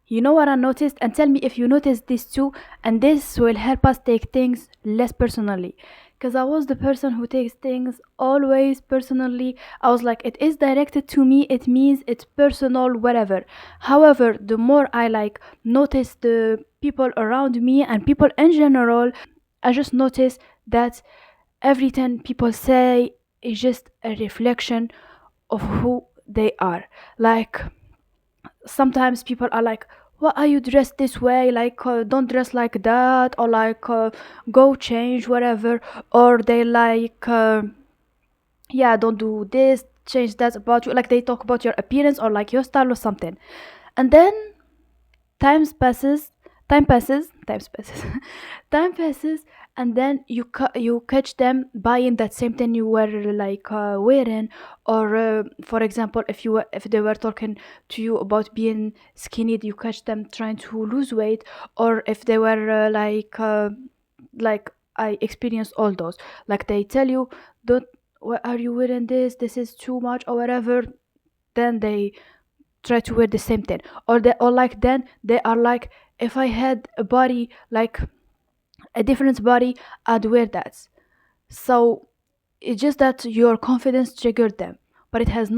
You know what I noticed? And tell me if you noticed this too, and this will help us take things less personally. Because I was the person who takes things always personally. I was like, it is directed to me, it means it's personal, whatever. However, the more I like notice the people around me and people in general, I just notice that everything people say is just a reflection of who they are. Like, sometimes people are like, why are you dressed this way, like don't dress like that, or like go change whatever, or they like yeah, don't do this, change that about you, like they talk about your appearance or like your style or something. And then times passes time passes time passes, and then you catch them buying that same thing you were like wearing. Or for example, if they were talking to you about being skinny, you catch them trying to lose weight. Or if they were like I experienced all those, like they tell you, don't, why are you wearing this is too much or whatever, then they try to wear the same thing. Or they, or like then they are like, if I had a body like a different body, I'd wear that. So it's just that your confidence triggered them, but it had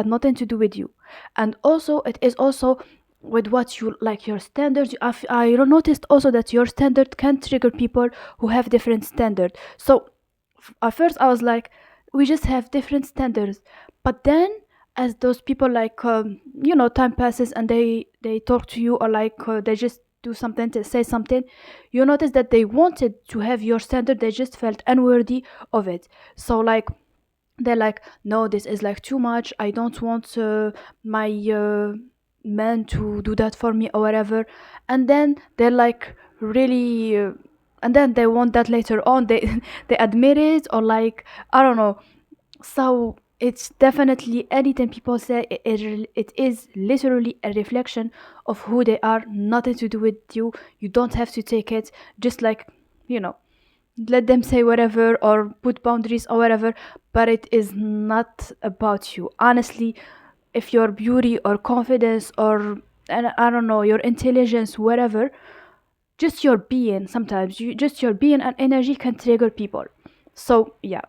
nothing to do with you. And also it is also with what you like, your standards. I noticed also that your standard can trigger people who have different standard. So at first I was like, we just have different standards. But then as those people like time passes and they talk to you, or like they just do something to say something, you notice that they wanted to have your standard, they just felt unworthy of it. So like they're like, no, this is like too much, I don't want my man to do that for me or whatever. And then they're like really and then they want that later on, they they admit it, or like I don't know. So it's definitely anything people say, it is literally a reflection of who they are, nothing to do with you. You don't have to take it, just like, you know, let them say whatever or put boundaries or whatever, but it is not about you. Honestly, if your beauty or confidence or, and I don't know, your intelligence, whatever, just your being, sometimes you just your being and energy can trigger people. So yeah.